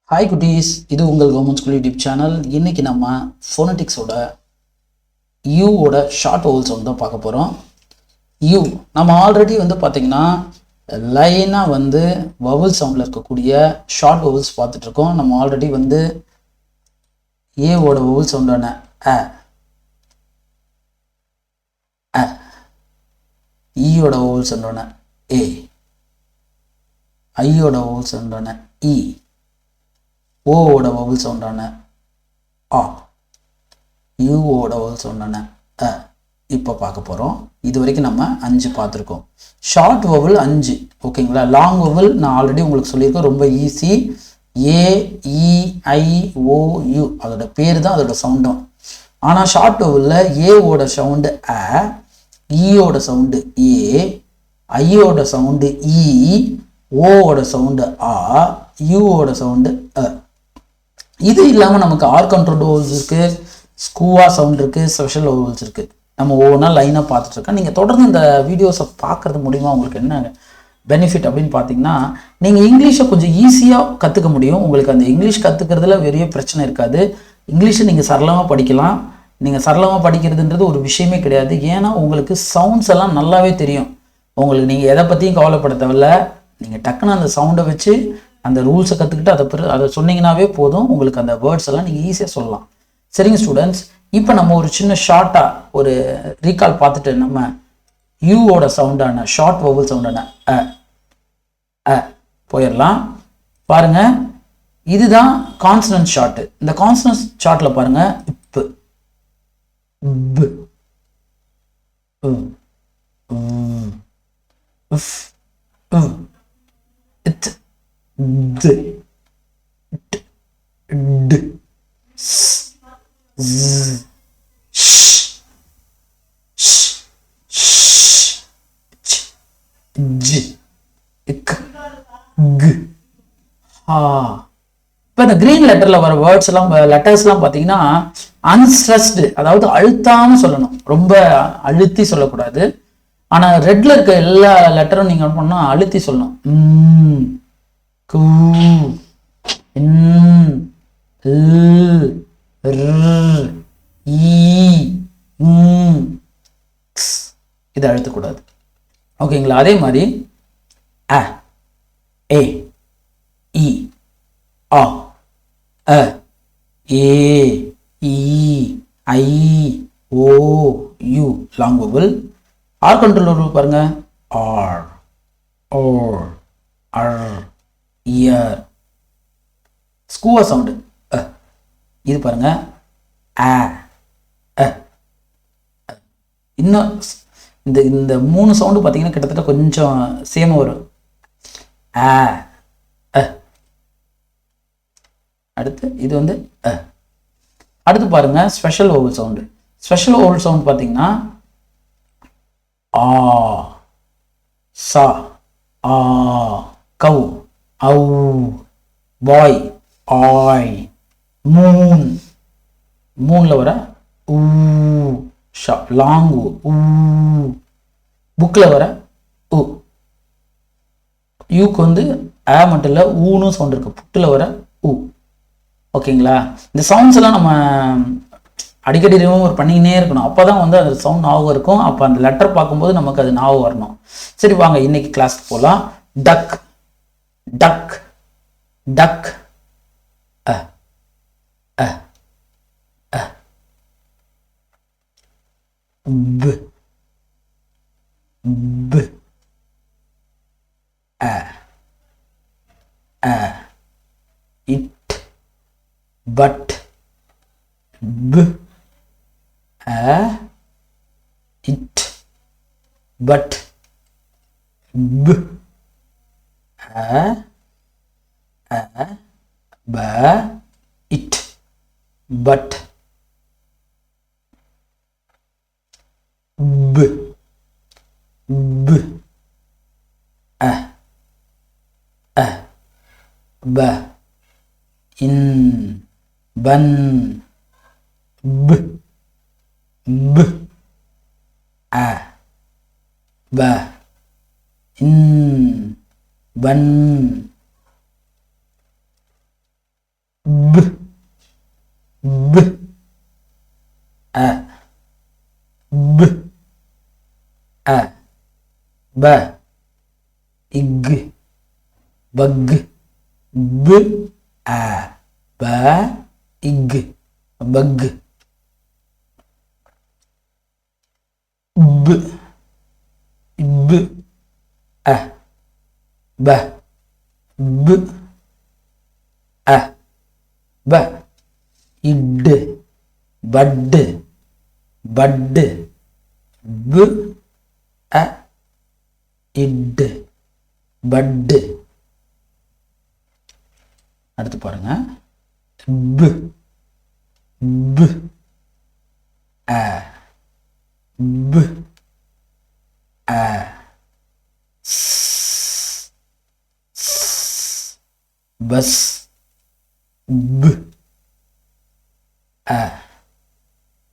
Hi குட்டீஸ், இது உங்கள் கவர்மெண்ட் ஸ்கூல் யூடியூப் சேனல். இன்னைக்கு நம்ம ஃபோனட்டிக்ஸோட யூவோட ஷார்ட் வவல் சவுண்ட் தான் பார்க்க போகிறோம். யூ நம்ம ஆல்ரெடி பார்த்தீங்கன்னா லைனாக வவல் சவுண்டில் இருக்கக்கூடிய ஷார்ட் வவல்ஸ் பார்த்துட்ருக்கோம். நம்ம ஆல்ரெடி ஏவோட வவல் சவுண்டான அ, ஈயோட வவல் சவுண்டான ஏ, ஐயோட வவல் சவுண்டான இ, ஓவோட வவல் சவுண்டான ஆ, யூவோட வவல் சவுண்டான அ இப்போ பார்க்க போகிறோம். இது வரைக்கும் நம்ம 5 பார்த்துருக்கோம். ஷார்ட் வவல் 5, ஓகேங்களா. லாங் வவல் நான் ஆல்ரெடி உங்களுக்கு சொல்லியிருக்கேன், ரொம்ப easy. A, E, I, O, you அதோட பேர் தான் அதோட சவுண்டும். ஆனால் ஷார்ட் வவலில் ஏவோட சவுண்டு அ, ஈயோட சவுண்டு ஏ, ஐயோட சவுண்டு இ, ஓவோட சவுண்டு ஆ, யூவோட சவுண்டு அ. இது இல்லாமல் நமக்கு ஆர் கண்ட்ரோல் வவல்ஸ் இருக்குது, ஸ்கூவா சவுண்ட் இருக்குது, ஸ்பெஷல் வவல்ஸ் இருக்குது. நம்ம ஒவ்வொன்றா லைனாக பார்த்துட்ருக்கோம். நீங்கள் தொடர்ந்து இந்த வீடியோஸை பார்க்குறது மூலிமா உங்களுக்கு என்ன பெனிஃபிட் அப்படின்னு பார்த்தீங்கன்னா, நீங்கள் இங்கிலீஷை கொஞ்சம் ஈஸியாக கற்றுக்க முடியும். உங்களுக்கு அந்த இங்கிலீஷ் கற்றுக்கிறதுல பெரிய பிரச்சனை இருக்காது. இங்கிலீஷை நீங்கள் சரளமாக படிக்கலாம். நீங்கள் சரளமாக படிக்கிறதுன்றது ஒரு விஷயமே கிடையாது. ஏன்னா உங்களுக்கு சவுண்ட்ஸ் எல்லாம் நல்லாவே தெரியும். உங்களுக்கு நீங்கள் எதை பற்றியும் கவலைப்பட தேவையில்ல. நீங்கள் டக்குன்னு அந்த சவுண்டை வச்சு அந்த ரூல்ஸை கற்றுக்கிட்டு அதை சொன்னீங்கன்னாவே போதும். உங்களுக்கு அந்த வேர்ட்ஸ் எல்லாம் நீங்கள் ஈஸியாக சொல்லலாம். சரிங்க ஸ்டூடெண்ட்ஸ், இப்போ நம்ம ஒரு சின்ன ஷார்ட்டாக ஒரு ரீகால் பார்த்துட்டு நம்ம யூவோட சவுண்டான ஷார்ட் வவல் சவுண்டான அ அ போயிடலாம். பாருங்க, இதுதான் கான்சனன்ட் ஷார்ட். இந்த கான்சனன்ட் ஷார்ட்ல பாருங்க, இப்பு, ப, உஃப், இத், த், ட், ட், ஸ், ஸ், ஷ், ஷ், ஷ், ச், ஜ், இக், க், ஹா. இப்போ இந்த கிரீன் லெட்டர்ல வர வேர்ட்ஸ் எல்லாம், லெட்டர்ஸ்லாம் பார்த்தீங்கன்னா அன்ஸ்ட்ரெஸ்டு, அதாவது அழுத்தாம சொல்லணும், ரொம்ப அழுத்தி சொல்லக்கூடாது. ஆனா ரெட்ல இருக்க எல்லா லெட்டரும் நீங்க பண்ணா அழுத்தி சொல்லணும். கூ, இன், ல், ர், ஈ, ம், க்ஸ், இதை அழுத்தக்கூடாது. ஓகேங்களா. அதே மாதிரி அ, ஏ, இ, ஆ, அ, ஏ, E, I, O, U long vowel. R control பாருங்க, R, or, er, ear. ஸ்கூவா sound அ, இது பாருங்க அ, அ. இன்னும் இந்த இந்த 3 சவுண்டு பார்த்தீங்கன்னா கிட்டத்தட்ட கொஞ்சம் சேமாக வரும். அ, அ. அடுத்து இது அ. அடுத்து பாருங்க special vowel sound. Special vowel sound பார்த்தீங்கன்னா ஆ, சா, ஆ, கவ், ஔ, பாய், ஆய், மூன், மூன்ல வர ஊ, ஷா, லாங் ஊ, புக்ல வர உ. யூக்கு அ மட்டும் இல்லை, ஊன்னு சவுண்ட் இருக்கு, புட்டில் வர உ. ஓகேங்களா. இந்த சவுண்ட்ஸ் எல்லாம் நம்ம அடிக்கடி ரிமூவர் பண்ணிக்கினே இருக்கணும். அப்போதான் அந்த சவுண்ட் ஞாபகம் இருக்கும். அப்போ அந்த லெட்டர் பார்க்கும்போது நமக்கு அது ஞாபகம் வரணும். சரி, வாங்க இன்னைக்கு கிளாஸ்க்கு போகலாம். டக், டக், டக், அ, அ, அ, ப, ப, அ, அ, இட், பட், ப, அ, இட், பட், ப, அ, அ, ப, இட், பட், ப, ப, அ, அ, ப, இன், பன், ப, ப, அ, ப, இன், பன், b a b a ba ig bug b a ba ig bug b b a ba b a ba id bud bud b a id bud அடுத்து பாருங்க b b a b a s bus b a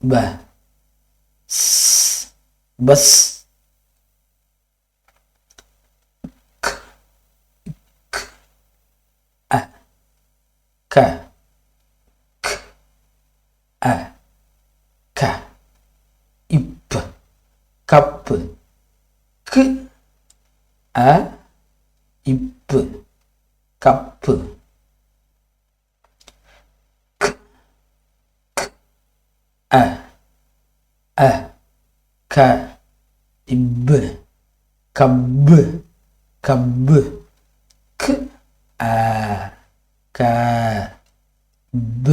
ba s bus k k a ka k a ka ip cup k a ip cup k k a ka ib kab kab k a ka b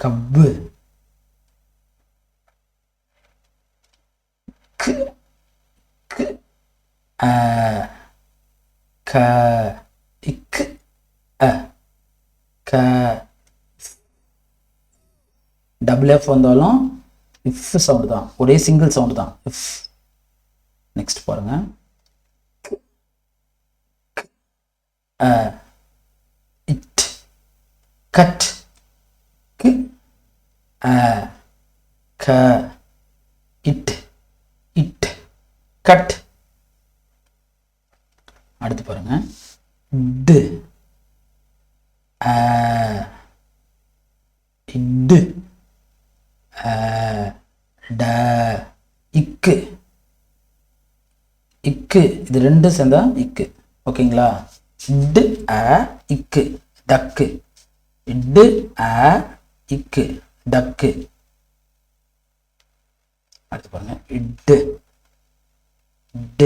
kab k k a ka ik a ka double F வந்தாலும் if sound தான், ஒரே single sound தான் if. Next பாருங்க it cut க் அ க it it cut. அடுத்து பாருங்க to a it ட இக்கு இக்கு இது ரெண்டும் சேர்ந்தா இக்கு. ஓகேங்களா? இட் அ இக்கு டக்கு இட் அ இக்கு டக்கு. அடுத்து பாருங்க இட் இட்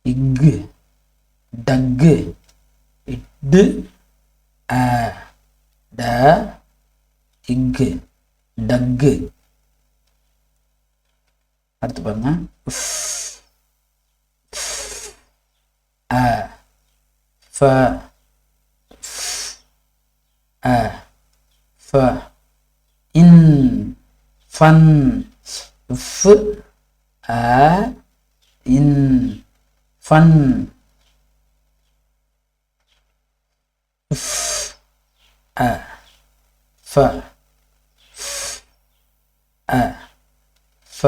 இக்கு டக்கு இட் அ ட இக்கு டக்கு. அடுத்து பாருங்க அ ஃப அ ஃப இன் ஃபன் ஃப் அ இன் ஃபன் ஃப் அ ஃப அ ஃப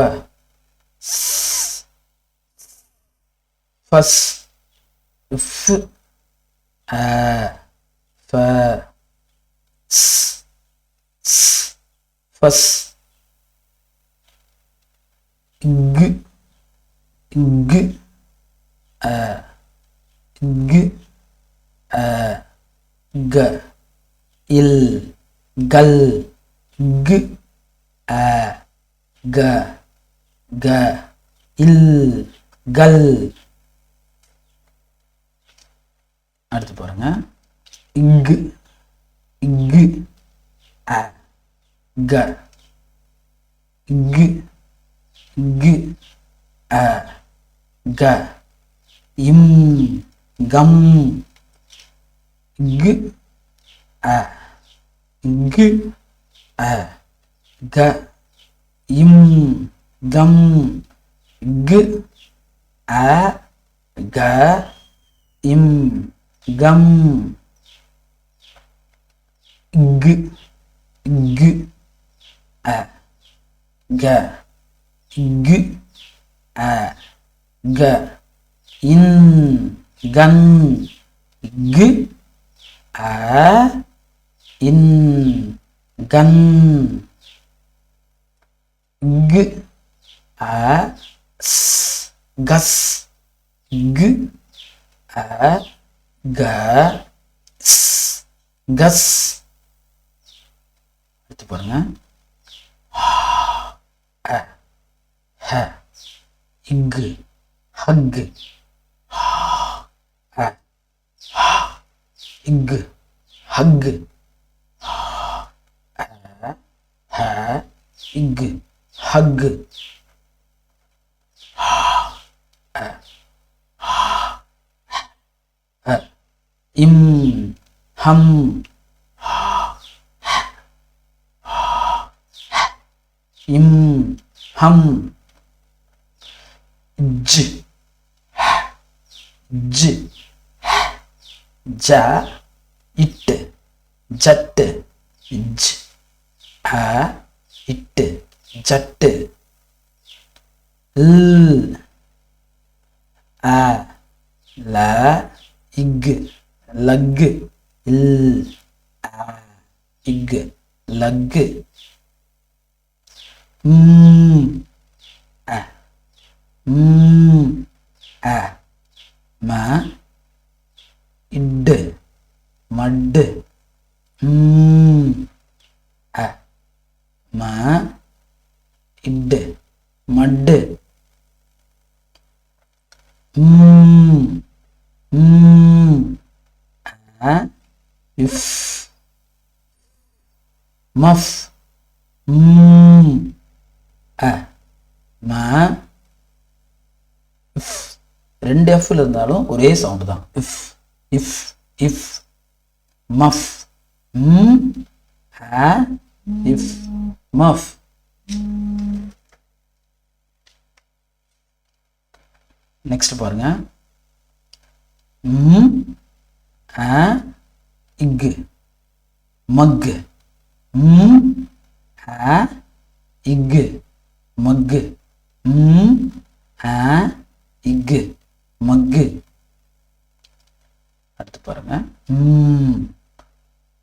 ஃபஸ் ஃப் அ ஃப ஸ் ஃபஸ் கு கு அ கு அ க இல் கல் கு அ க க இல் கல். அடுத்து பாருங்க இங்கு இங்கு அ க இங்கு இங்கு அ க இம் கம் இங்கு அ இங்கு அ க இம் கம் கு அ க இம் கம் கு கு அ க கு அ க இன் கன் கு A in gun. G a s gus. G a ga s gus. அடுத்து பாருங்க a ha ig hug a ig hug a ha ig hug im hum im hum j j ja it jat j a it jat l a la ig lag l a ig lag a a ma id mud a ma id mud a if muff a ma if ரெண்டு எஃப்ல இருந்தாலும் ஒரே sound தான் if muff a if muff next பாருங்க a ig mug a ig mug a ig mug அடுத்து பாருங்க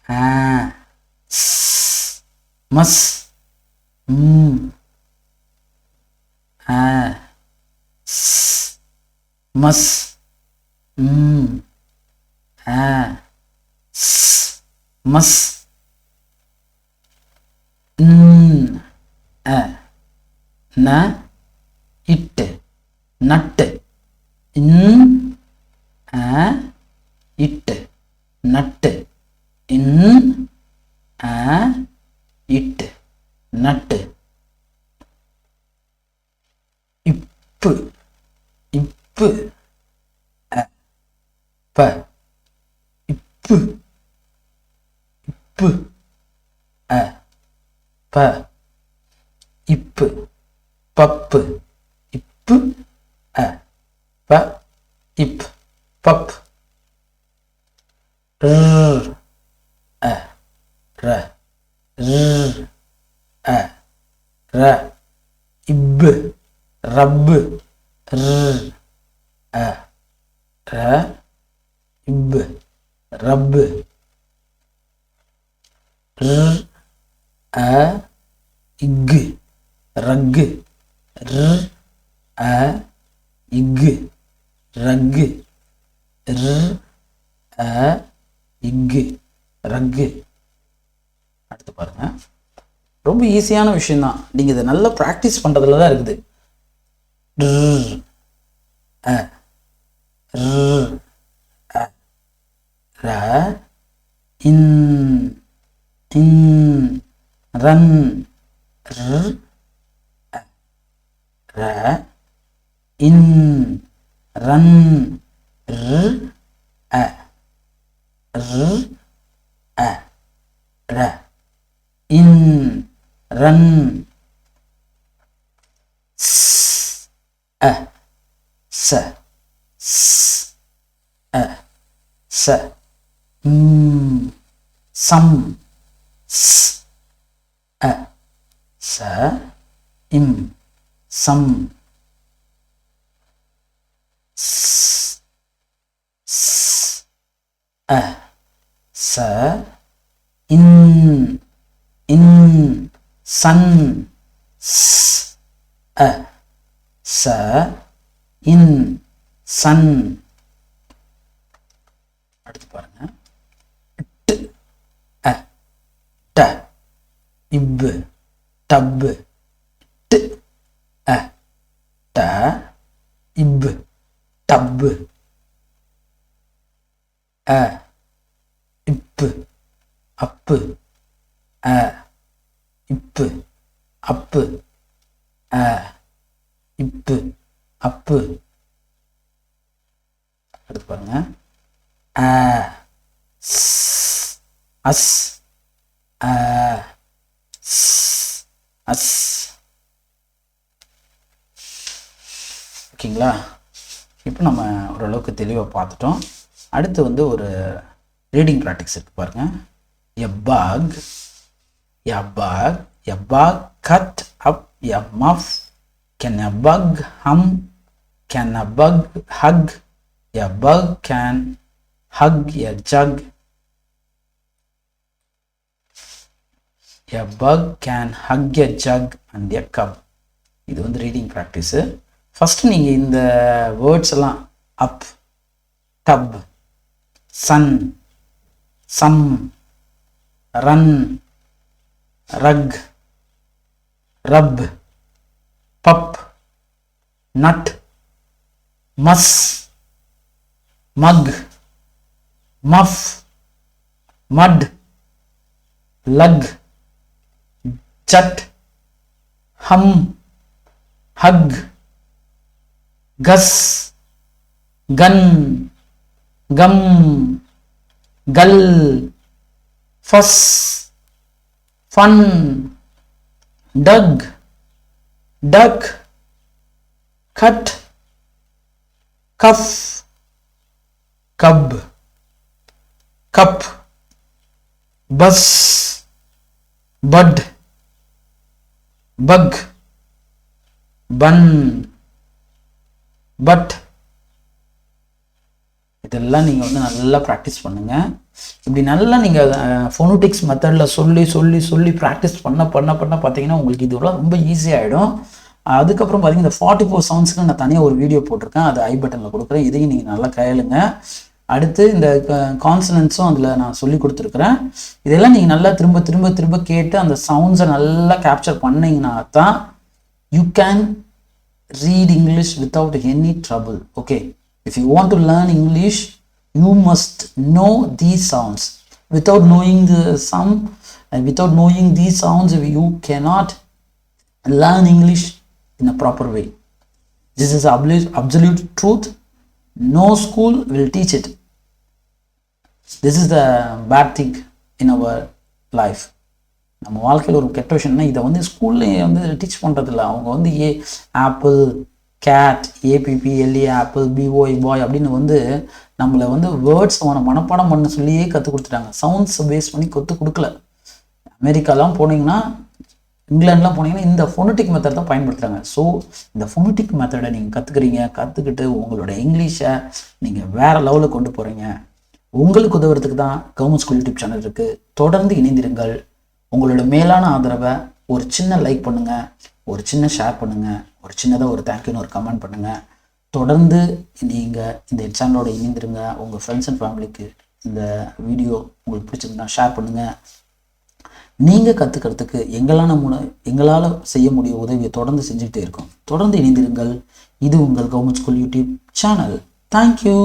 a mas a mas a mas a na it nut in a it nut in a it nut ip a pa ip a pa ip pup ip a pa ip pup r a ra r a ra ib rub r a ra ib rub r a ig rug r a ig rug r a ig rug அடுத்து பாருங்க ரொம்ப ஈஸியான விஷயம் தான் நீங்க இதை நல்லா practice பண்றதுல தான் இருக்குது a ra in run ra in run a ra in run a sa some a sa im some a ச இன் சன் அ ச இன் சன். அடுத்து பாருங்க ட் அ ட இப் டப் ட் அ ட இப் டப் அ இப்பு அப்பு அ இப்பு அப்பு அ இப்பு அப்பு. அடுத்து பாருங்க அ அஸ் அ அஸ். ஓகேங்களா? இப்போ நம்ம ஓரளவுக்கு தெளிவாக பார்த்துட்டோம். அடுத்து வந்து ஒரு ரீடிங் ப்ராக்டிஸ் இருக்கு பாருங்க. A bug a bug a bug cut up a muff can a bug hum can a bug hug a bug can hug a jug a bug can hug a jug and a cup. இது வந்து reading practice. First நீங்கள் இந்த words எல்லாம் up tub sun sum run rug rub pub nut muss mug muff mud lug sud hum hug Gus gun gum gull fuss fun duck duck cut cuff cup cup bus but buck bun but. இதெல்லாம் நீங்கள் வந்து நல்லா practice பண்ணுங்கள். இப்படி நல்லா நீங்கள் ஃபோனோட்டிக்ஸ் மெத்தடில் சொல்லி சொல்லி சொல்லி ப்ராக்டிஸ் பண்ண பண்ண பண்ண பார்த்தீங்கன்னா உங்களுக்கு இதெல்லாம் ரொம்ப ஈஸியாகிடும். அதுக்கப்புறம் பார்த்தீங்கன்னா இந்த 44 சவுண்ட்ஸ்க்கு நான் தனியாக ஒரு வீடியோ போட்டிருக்கேன், அது ஐ பட்டனில் கொடுக்குறேன். இதையும் நீங்கள் நல்லா கையாளுங்க. அடுத்து இந்த கான்சனன்ட்ஸும் அதில் நான் சொல்லி கொடுத்துருக்குறேன். இதெல்லாம் நீங்கள் நல்லா திரும்ப திரும்ப திரும்ப கேட்டு அந்த சவுண்ட்ஸை நல்லா கேப்சர் பண்ணிங்கன்னா தான் you can read English without any trouble. Okay, if you want to learn English, you must know these sounds. Without knowing the sound and without knowing these sounds, you cannot learn English in a proper way. This is absolute truth. No school will teach it. This is the bad thing in our life. நம்ம வாழ்க்கையில் ஒரு கெட்ட விஷயம்னா இதை வந்து ஸ்கூல்லேயே வந்து teach பண்ணுறதில்ல. அவங்க வந்து ஆப்பிள் கேட் ஏபிபிஎல்ஏ ஆப்பிள் பிஓஐ பாய் அப்படின்னு வந்து நம்மளை வந்து வேர்ட்ஸ் மனப்பாடம் பண்ண சொல்லியே கற்றுக் கொடுத்துட்டாங்க. சவுண்ட்ஸ் பேஸ் பண்ணி கொடுக்கல. அமெரிக்காலாம் போனீங்கன்னா இங்கிலாந்துலாம் போனீங்கன்னா இந்த ஃபோனட்டிக் மெத்தட் தான் பயன்படுத்துகிறாங்க. ஸோ இந்த ஃபோனட்டிக் மெத்தடை நீங்கள் கற்றுக்கிட்டு உங்களோட இங்கிலீஷை நீங்கள் வேறு லெவலில் கொண்டு போகிறீங்க. உங்களுக்கு உதவுறதுக்கு தான் கவர்மெண்ட் ஸ்கூல் யூடியூப் சேனல் இருக்குது. தொடர்ந்து இணைந்திருங்கள். உங்களோட மேலான ஆதரவை ஒரு சின்ன லைக் பண்ணுங்கள், ஒரு சின்ன ஷேர் பண்ணுங்கள், ஒரு சின்னதாக ஒரு தேங்க்யூன்னு ஒரு கமெண்ட் பண்ணுங்கள். தொடர்ந்து நீங்கள் இந்த சேனலோட இணைந்திருங்க. உங்கள் ஃப்ரெண்ட்ஸ் அண்ட் ஃபேமிலிக்கு இந்த வீடியோ உங்களுக்கு பிடிச்சிருந்தா ஷேர் பண்ணுங்கள். நீங்கள் கற்றுக்கிறதுக்கு எங்களால் செய்ய முடிய உதவியை தொடர்ந்து செஞ்சுக்கிட்டே இருக்கோம். தொடர்ந்து இணைந்திருங்கள். இது உங்கள் government school YouTube channel. Thank you.